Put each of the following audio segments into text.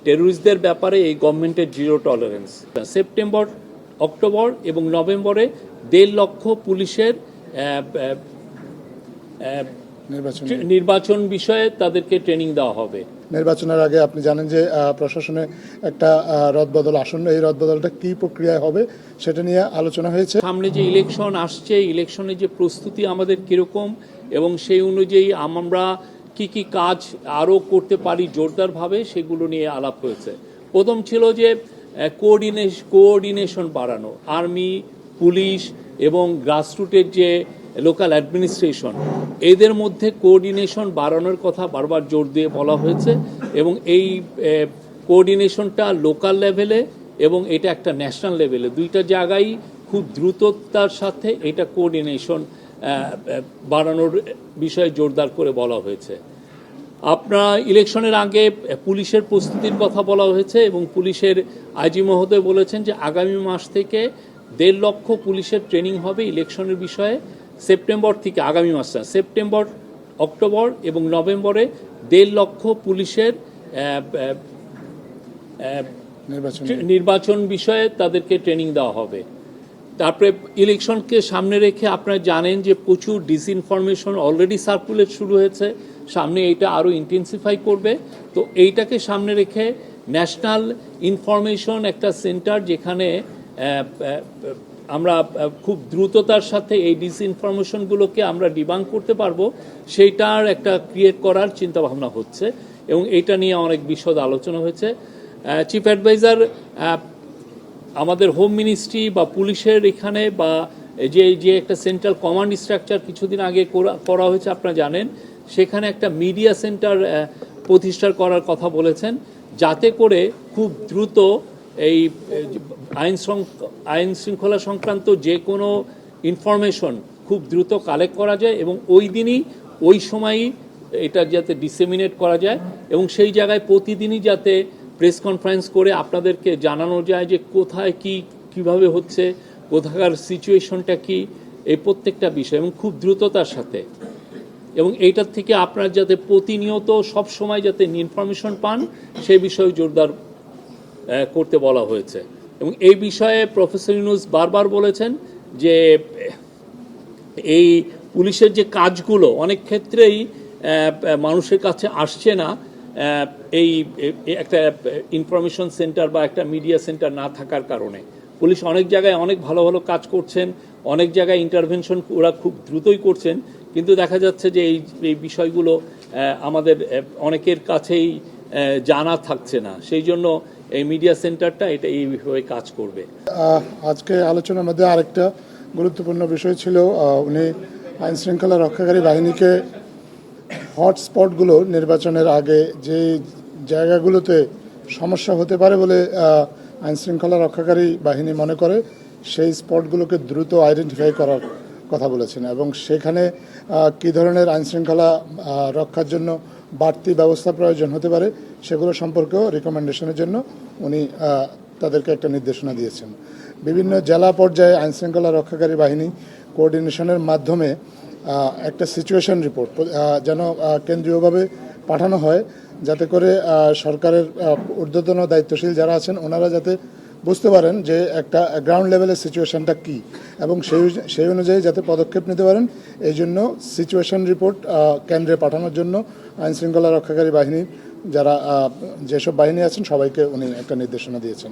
টেররিস্টদের ব্যাপারে এই গভর্নমেন্টের জিরো টলারেন্স। সেপ্টেম্বর, অক্টোবর এবং নভেম্বরে 1.5 লক্ষ পুলিশের নির্বাচন বিষয়ে তাদেরকে ট্রেনিং দেওয়া হবে। নির্বাচনের আগে আপনি জানেন যে প্রশাসনে একটা রদবদল আসন্ন, এই রদবদলটা কি প্রক্রিয়ায় হবে সেটা নিয়ে আলোচনা হয়েছে। সামনে যে ইলেকশন আসছে, ইলেকশনের যে প্রস্তুতি আমাদের কিরকম এবং সেই অনুযায়ী আমরা কি কি কাজ আরও করতে পারি জোরদারভাবে, সেগুলো নিয়ে আলাপ হয়েছে। প্রথম ছিল যে কোঅর্ডিনেশন বাড়ানো, আর্মি, পুলিশ এবং গ্রাসরুটের যে লোকাল অ্যাডমিনিস্ট্রেশন, এদের মধ্যে কোঅর্ডিনেশন বাড়ানোর কথা বারবার জোর দিয়ে বলা হয়েছে এবং এই কোঅর্ডিনেশনটা লোকাল লেভেলে এবং এটা একটা ন্যাশনাল লেভেলে, দুইটা জায়গায় খুব দ্রুততার সাথে এটা কোঅর্ডিনেশন বাড়ানোর বিষয়ে জোরদার করে বলা হয়েছে। আপনার ইলেকশনের আগে পুলিশের প্রস্তুতির কথা বলা হয়েছে এবং পুলিশের আইজি মহোদয় বলেছেন যে আগামী মাস থেকে 1.5 লক্ষ পুলিশের ট্রেনিং হবে ইলেকশনের বিষয়ে। সেপ্টেম্বর থেকে, আগামী মাস না, সেপ্টেম্বর, অক্টোবর এবং নভেম্বরে 1.5 লক্ষ পুলিশের নির্বাচন বিষয়ে তাদেরকে ট্রেনিং দেওয়া হবে। তারপরে ইলেকশনকে সামনে রেখে আপনারা জানেন যে প্রচুর ডিসইনফরমেশন অলরেডি সার্কুলেট শুরু হয়েছে, সামনে এটা আরও ইন্টেন্সিফাই করবে। তো এইটাকে সামনে রেখে ন্যাশনাল ইনফরমেশন একটা সেন্টার, যেখানে আমরা খুব দ্রুততার সাথে এই ডিসইনফরমেশনগুলোকে আমরা ডিবাঙ্ক করতে পারবো, সেইটার একটা ক্রিয়েট করার চিন্তাভাবনা হচ্ছে এবং এইটা নিয়ে অনেক বিশদ আলোচনা হয়েছে। চিফ অ্যাডভাইজার আমাদের হোম মিনিস্ট্রি বা পুলিশের এখানে বা যে একটা সেন্ট্রাল কমান্ড স্ট্রাকচার কিছুদিন আগে করা হয়েছে আপনারা জানেন, সেখানে একটা মিডিয়া সেন্টার প্রতিষ্ঠা করার কথা বলেছেন, যাতে করে খুব দ্রুত এই আইন শৃঙ্খলা সংক্রান্ত যে কোনো ইনফরমেশন খুব দ্রুত কালেক্ট করা যায় এবং ওই দিনই ওই সময়ই এটা যাতে ডিসেমিনেট করা যায় এবং সেই জায়গায় প্রতিদিনই যাতে প্রেস কনফারেন্স করে আপনাদেরকে জানানো যায় যে কোথায় কি কিভাবে হচ্ছে, কোথাকার সিচুয়েশনটা কি, এই প্রত্যেকটা বিষয় এবং খুব দ্রুততার সাথে, এবং এইটার থেকে আপনারা যাতে প্রতিনিয়ত সব সময় যাতে ইনফরমেশন পান সেই বিষয়ে জোরদার করতে বলা হয়েছে। এবং এই বিষয়ে প্রফেসর ইউনূস বারবার বলেছেন যে এই পুলিশের যে কাজগুলো অনেক ক্ষেত্রেই মানুষের কাছে আসছে না, এই একটা ইনফরমেশন সেন্টার বা একটা মিডিয়া সেন্টার না থাকার কারণে। পুলিশ অনেক জায়গায় অনেক ভালো ভালো কাজ করছেন, অনেক জায়গায় ইন্টারভেনশন ওরা খুব দ্রুতই করছেন, কিন্তু দেখা যাচ্ছে যে এই বিষয়গুলো আমাদের অনেকের কাছেই জানা থাকছে না। সেই জন্য এই মিডিয়া সেন্টারটা এটা এইভাবে কাজ করবে। আজকে আলোচনার মধ্যে আরেকটা গুরুত্বপূর্ণ বিষয় ছিল, উনি আইন শৃঙ্খলা রক্ষাকারী বাহিনীকে হটস্পটগুলো নির্বাচনের আগে যে জায়গাগুলোতে সমস্যা হতে পারে বলে আইন শৃঙ্খলা রক্ষাকারী বাহিনী মনে করে, সেই স্পটগুলোকে দ্রুত আইডেন্টিফাই করার কথা বলেছেন এবং সেখানে কী ধরনের আইন শৃঙ্খলা রক্ষার জন্য বাড়তি ব্যবস্থা প্রয়োজন হতে পারে সেগুলো সম্পর্কেও রিকমেন্ডেশনের জন্য উনি তাদেরকে একটা নির্দেশনা দিয়েছেন। বিভিন্ন জেলা পর্যায়ে আইন শৃঙ্খলা রক্ষাকারী বাহিনী কোঅর্ডিনেশনের মাধ্যমে একটা সিচুয়েশন রিপোর্ট যেন কেন্দ্রীয়ভাবে পাঠানো হয়, যাতে করে সরকারের ঊর্ধ্বতন দায়িত্বশীল যারা আছেন ওনারা যাতে বুঝতে পারেন যে একটা গ্রাউন্ড লেভেলের সিচুয়েশনটা কী এবং সেই অনুযায়ী যাতে পদক্ষেপ নিতে পারেন। এই জন্য সিচুয়েশন রিপোর্ট কেন্দ্রে পাঠানোর জন্য আইন শৃঙ্খলা রক্ষাকারী বাহিনী যারা যেসব বাহিনী আছেন সবাইকে উনি একটা নির্দেশনা দিয়েছেন।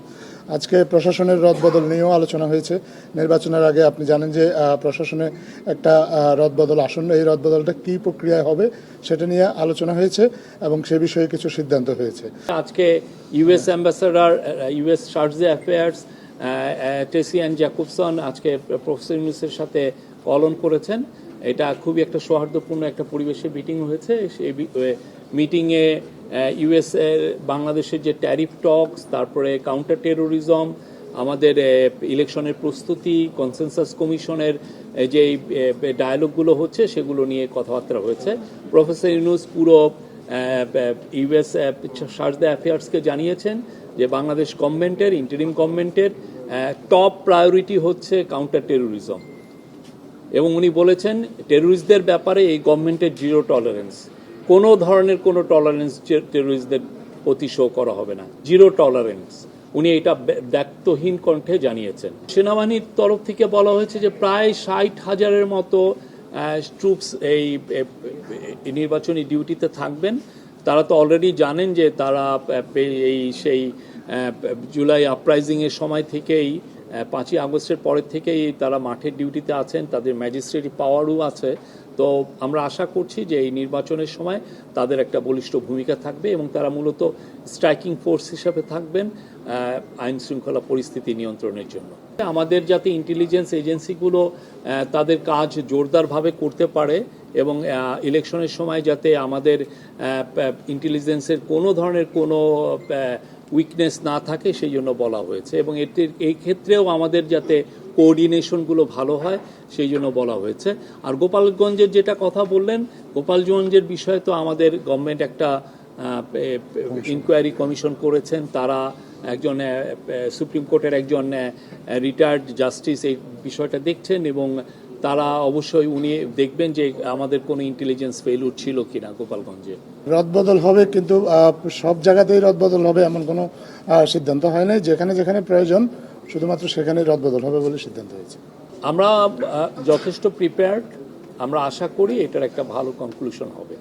আজকে প্রশাসনের রদবদল নিয়েও আলোচনা হয়েছে। নির্বাচনের আগে আপনি জানেন যে প্রশাসনে একটা রদবদল আসন্ন, এই রদবদলটা কী প্রক্রিয়ায় হবে সেটা নিয়ে আলোচনা হয়েছে এবং সে বিষয়ে কিছু সিদ্ধান্ত হয়েছে। আজকে US ambassador, US charge affairs Tessy and Jacobson আজকে প্রফেসর ইউনূসের সাথে কল অন করেছেন। এটা খুবই একটা সৌহার্দ্যপূর্ণ একটা পরিবেশে মিটিং হয়েছে। সেই মিটিংয়ে ইউএস এর বাংলাদেশের যে ট্যারিফ টকস, তারপরে কাউন্টার টেরোরিজম, আমাদের ইলেকশনের প্রস্তুতি, কনসেনসাস কমিশনের যে ডায়ালগগুলো হচ্ছে সেগুলো নিয়ে কথাবার্তা হয়েছে। প্রফেসর ইউনূস পুরো ইউএস চার্জ অ্যাফেয়ার্সকে জানিয়েছেন যে বাংলাদেশ গভর্নমেন্টের, ইন্টারিম গভর্নমেন্টের টপ প্রায়োরিটি হচ্ছে কাউন্টার টেরোরিজম এবং উনি বলেছেন টেররিস্টদের ব্যাপারে এই গভর্নমেন্টের জিরো টলারেন্স, কোনো ধরনের কোনো টলারেন্স টেররিস্টদের সিম্পতি শো করা হবে না, জিরো টলারেন্স। উনি এটা ব্যক্তহীন কণ্ঠে জানিয়েছেন। সেনাবাহিনীর তরফ থেকে বলা হয়েছে যে প্রায় 60,000-এর মতো ট্রুপস এই নির্বাচনী ডিউটিতে থাকবেন। তারা তো অলরেডি জানেন যে তারা সেই জুলাই আপরাইজিংয়ের সময় থেকেই 5ই আগস্টের পরের থেকেই তারা মাঠের ডিউটিতে আছেন, তাদের ম্যাজিস্ট্রেটি পাওয়ারও আছে। তো আমরা আশা করছি যে এই নির্বাচনের সময় তাদের একটা বলিষ্ঠ ভূমিকা থাকবে এবং তারা মূলত স্ট্রাইকিং ফোর্স হিসাবে থাকবেন আইন শৃঙ্খলা পরিস্থিতি নিয়ন্ত্রণের জন্য। আমাদের যাতে ইন্টেলিজেন্স এজেন্সিগুলো তাদের কাজ জোরদারভাবে করতে পারে এবং ইলেকশনের সময় যাতে আমাদের ইন্টেলিজেন্সের কোনো ধরনের কোনো উইকনেস না থাকে সেই জন্য বলা হয়েছে এবং এই ক্ষেত্রেও আমাদের যাতে কোঅর্ডিনেশনগুলো ভালো হয় সেই জন্য বলা হয়েছে। আর গোপালগঞ্জের যেটা কথা বললেন, গোপালগঞ্জের বিষয়ে তো আমাদের গভর্নমেন্ট একটা ইনকোয়ারি কমিশন করেছেন। তারা একজন সুপ্রিম কোর্টের একজন রিটায়ার্ড জাস্টিস এই বিষয়টা দেখছেন এবং তারা অবশ্যই উনি দেখবেন যে আমাদের কোনো ইন্টেলিজেন্স ফেইলিউর ছিল কিনা গোপালগঞ্জে। রদবদল হবে, কিন্তু সব জায়গাতেই রদবদল হবে এমন কোনো সিদ্ধান্ত হয় নাই। যেখানে যেখানে প্রয়োজন শুধুমাত্র সেখানেই রদবদল হবে বলে সিদ্ধান্ত হয়েছে। আমরা যথেষ্ট প্রিপেয়ার্ড, আমরা আশা করি এটার একটা ভালো কনক্লুশন হবে।